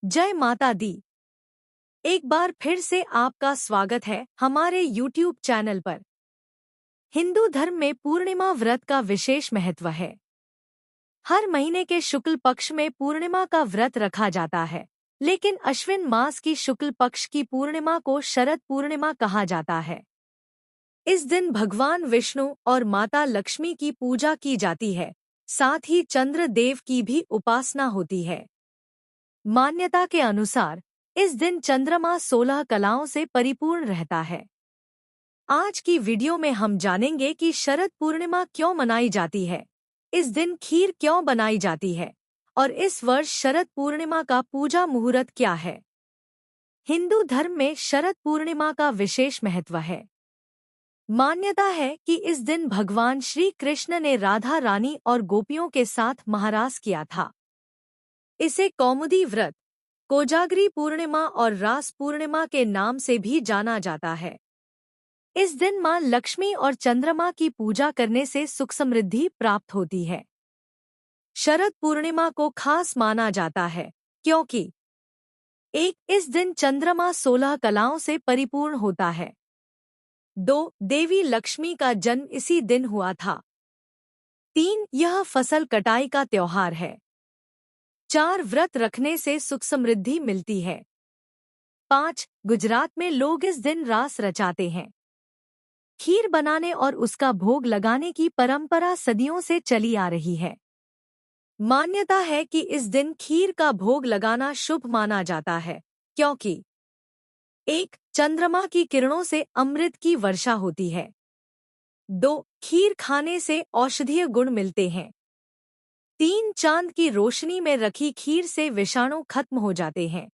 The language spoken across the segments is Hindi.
जय माता दी। एक बार फिर से आपका स्वागत है हमारे YouTube चैनल पर। हिंदू धर्म में पूर्णिमा व्रत का विशेष महत्व है। हर महीने के शुक्ल पक्ष में पूर्णिमा का व्रत रखा जाता है, लेकिन अश्विन मास की शुक्ल पक्ष की पूर्णिमा को शरद पूर्णिमा कहा जाता है। इस दिन भगवान विष्णु और माता लक्ष्मी की पूजा की जाती है, साथ ही चंद्र देव की भी उपासना होती है। मान्यता के अनुसार इस दिन चंद्रमा 16 कलाओं से परिपूर्ण रहता है। आज की वीडियो में हम जानेंगे कि शरद पूर्णिमा क्यों मनाई जाती है, इस दिन खीर क्यों बनाई जाती है और इस वर्ष शरद पूर्णिमा का पूजा मुहूर्त क्या है। हिंदू धर्म में शरद पूर्णिमा का विशेष महत्व है। मान्यता है कि इस दिन भगवान श्री कृष्ण ने राधा रानी और गोपियों के साथ महारास किया था। इसे कौमुदी व्रत, कोजागरी पूर्णिमा और रास पूर्णिमा के नाम से भी जाना जाता है। इस दिन मां लक्ष्मी और चंद्रमा की पूजा करने से सुख समृद्धि प्राप्त होती है। शरद पूर्णिमा को खास माना जाता है क्योंकि इस दिन चंद्रमा 16 कलाओं से परिपूर्ण होता है। 2. देवी लक्ष्मी का जन्म इसी दिन हुआ था। 3. यह फसल कटाई का त्योहार है। 4. व्रत रखने से सुख समृद्धि मिलती है। 5. गुजरात में लोग इस दिन रास रचाते हैं। खीर बनाने और उसका भोग लगाने की परंपरा सदियों से चली आ रही है। मान्यता है कि इस दिन खीर का भोग लगाना शुभ माना जाता है क्योंकि 1. चंद्रमा की किरणों से अमृत की वर्षा होती है। 2. खीर खाने से औषधीय गुण मिलते हैं। 3. चांद की रोशनी में रखी खीर से विषाणु खत्म हो जाते हैं।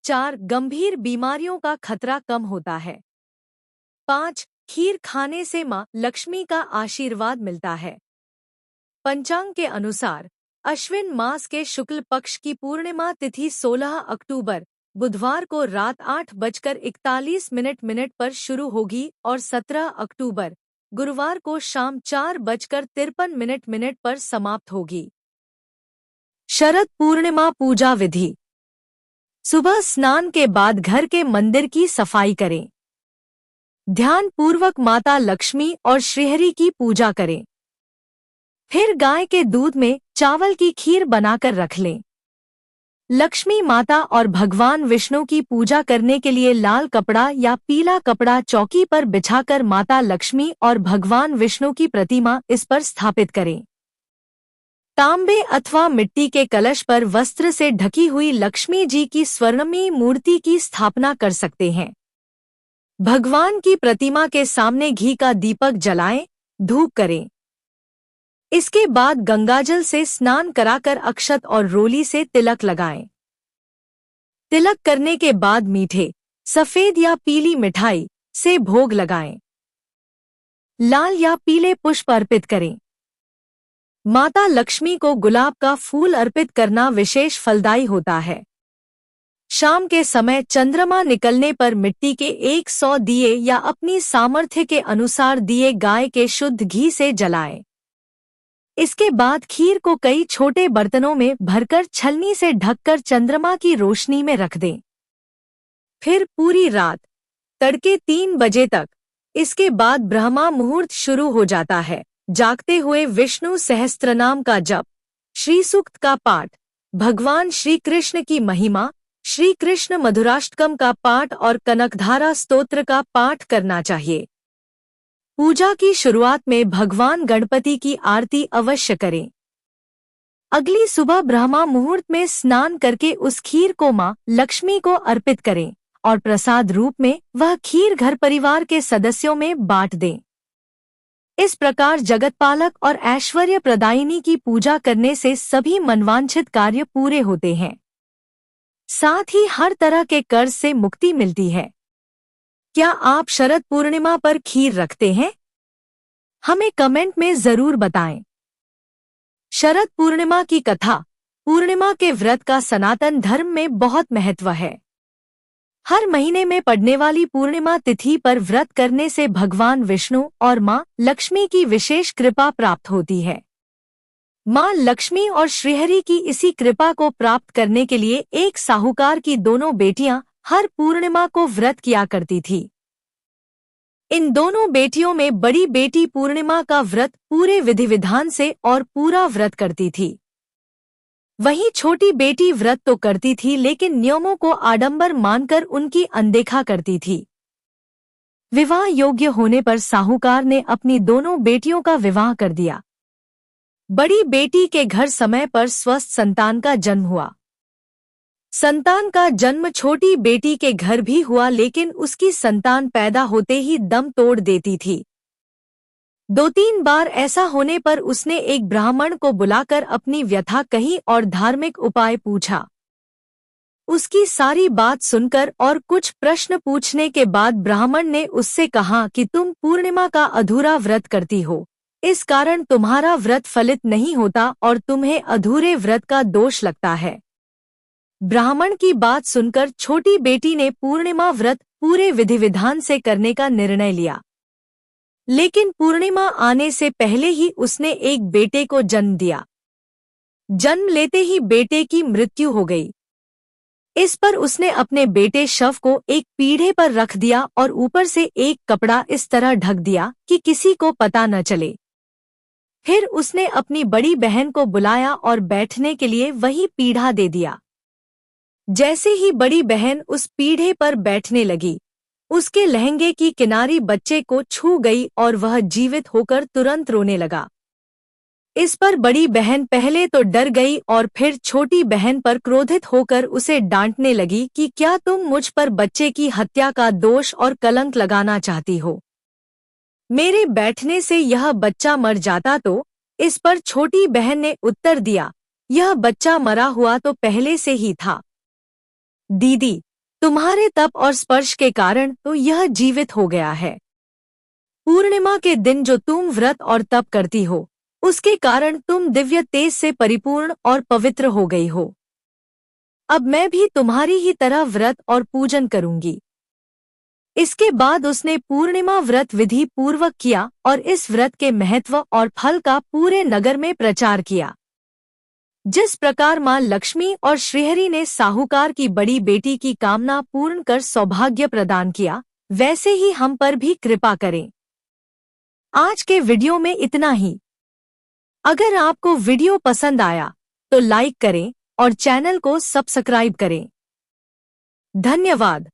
4. गंभीर बीमारियों का खतरा कम होता है। 5. खीर खाने से मां लक्ष्मी का आशीर्वाद मिलता है। पंचांग के अनुसार अश्विन मास के शुक्ल पक्ष की पूर्णिमा तिथि 16 अक्टूबर बुधवार को रात 8:41 पर शुरू होगी और 17 अक्टूबर गुरुवार को शाम 4:53 पर समाप्त होगी। शरद पूर्णिमा पूजा विधि। सुबह स्नान के बाद घर के मंदिर की सफाई करें। ध्यान पूर्वक माता लक्ष्मी और श्रीहरि की पूजा करें। फिर गाय के दूध में चावल की खीर बनाकर रख लें। लक्ष्मी माता और भगवान विष्णु की पूजा करने के लिए लाल कपड़ा या पीला कपड़ा चौकी पर बिछाकर माता लक्ष्मी और भगवान विष्णु की प्रतिमा इस पर स्थापित करें। तांबे अथवा मिट्टी के कलश पर वस्त्र से ढकी हुई लक्ष्मी जी की स्वर्णमयी मूर्ति की स्थापना कर सकते हैं। भगवान की प्रतिमा के सामने घी का दीपक जलाएं, धूप करें। इसके बाद गंगाजल से स्नान कराकर अक्षत और रोली से तिलक लगाएं। तिलक करने के बाद मीठे, सफेद या पीली मिठाई से भोग लगाएं। लाल या पीले पुष्प अर्पित करें। माता लक्ष्मी को गुलाब का फूल अर्पित करना विशेष फलदायी होता है। शाम के समय चंद्रमा निकलने पर मिट्टी के 100 दिए या अपनी सामर्थ्य के अनुसार दिए गाय के शुद्ध घी से जलाएं। इसके बाद खीर को कई छोटे बर्तनों में भरकर छलनी से ढककर चंद्रमा की रोशनी में रख दें। फिर पूरी रात तड़के 3 बजे तक, इसके बाद ब्रह्मा मुहूर्त शुरू हो जाता है। जागते हुए विष्णु सहस्त्रनाम का जप, श्री सूक्त का पाठ, भगवान श्री कृष्ण की महिमा, श्री कृष्ण मधुराष्टकम का पाठ और कनकधारा स्तोत्र का पाठ करना चाहिए। पूजा की शुरुआत में भगवान गणपति की आरती अवश्य करें। अगली सुबह ब्रह्मा मुहूर्त में स्नान करके उस खीर को मां लक्ष्मी को अर्पित करें और प्रसाद रूप में वह खीर घर परिवार के सदस्यों में बांट दें। इस प्रकार जगतपालक और ऐश्वर्य प्रदायिनी की पूजा करने से सभी मनवांछित कार्य पूरे होते हैं। साथ ही हर तरह के कर्ज से मुक्ति मिलती है। क्या आप शरद पूर्णिमा पर खीर रखते हैं? हमें कमेंट में जरूर बताएं। शरद पूर्णिमा की कथा। पूर्णिमा के व्रत का सनातन धर्म में बहुत महत्व है। हर महीने में पड़ने वाली पूर्णिमा तिथि पर व्रत करने से भगवान विष्णु और मां लक्ष्मी की विशेष कृपा प्राप्त होती है। मां लक्ष्मी और श्रीहरि की इसी कृपा को प्राप्त करने के लिए एक साहूकार की दोनों बेटियां हर पूर्णिमा को व्रत किया करती थी। इन दोनों बेटियों में बड़ी बेटी पूर्णिमा का व्रत पूरे विधि विधान से और पूरा व्रत करती थी। वहीं छोटी बेटी व्रत तो करती थी लेकिन नियमों को आडंबर मानकर उनकी अनदेखा करती थी। विवाह योग्य होने पर साहूकार ने अपनी दोनों बेटियों का विवाह कर दिया। बड़ी बेटी के घर समय पर स्वस्थ संतान का जन्म हुआ। संतान का जन्म छोटी बेटी के घर भी हुआ लेकिन उसकी संतान पैदा होते ही दम तोड़ देती थी। 2-3 बार ऐसा होने पर उसने एक ब्राह्मण को बुलाकर अपनी व्यथा कही और धार्मिक उपाय पूछा। उसकी सारी बात सुनकर और कुछ प्रश्न पूछने के बाद ब्राह्मण ने उससे कहा कि तुम पूर्णिमा का अधूरा व्रत करती हो, इस कारण तुम्हारा व्रत फलित नहीं होता और तुम्हें अधूरे व्रत का दोष लगता है। ब्राह्मण की बात सुनकर छोटी बेटी ने पूर्णिमा व्रत पूरे विधि विधान से करने का निर्णय लिया। लेकिन पूर्णिमा आने से पहले ही उसने एक बेटे को जन्म दिया। जन्म लेते ही बेटे की मृत्यु हो गई। इस पर उसने अपने बेटे शव को एक पीढ़े पर रख दिया और ऊपर से एक कपड़ा इस तरह ढक दिया कि किसी को पता न चले। फिर उसने अपनी बड़ी बहन को बुलाया और बैठने के लिए वही पीढ़ा दे दिया। जैसे ही बड़ी बहन उस पीढ़े पर बैठने लगी, उसके लहंगे की किनारी बच्चे को छू गई और वह जीवित होकर तुरंत रोने लगा। इस पर बड़ी बहन पहले तो डर गई और फिर छोटी बहन पर क्रोधित होकर उसे डांटने लगी कि क्या तुम मुझ पर बच्चे की हत्या का दोष और कलंक लगाना चाहती हो? मेरे बैठने से यह बच्चा मर जाता तो? इस पर छोटी बहन ने उत्तर दिया, यह बच्चा मरा हुआ तो पहले से ही था। दीदी, तुम्हारे तप और स्पर्श के कारण तो यह जीवित हो गया है। पूर्णिमा के दिन जो तुम व्रत और तप करती हो, उसके कारण तुम दिव्य तेज से परिपूर्ण और पवित्र हो गई हो। अब मैं भी तुम्हारी ही तरह व्रत और पूजन करूंगी। इसके बाद उसने पूर्णिमा व्रत विधि पूर्वक किया और इस व्रत के महत्व और फल का पूरे नगर में प्रचार किया। जिस प्रकार मां लक्ष्मी और श्रीहरि ने साहूकार की बड़ी बेटी की कामना पूर्ण कर सौभाग्य प्रदान किया, वैसे ही हम पर भी कृपा करें। आज के वीडियो में इतना ही। अगर आपको वीडियो पसंद आया तो लाइक करें और चैनल को सब्सक्राइब करें। धन्यवाद।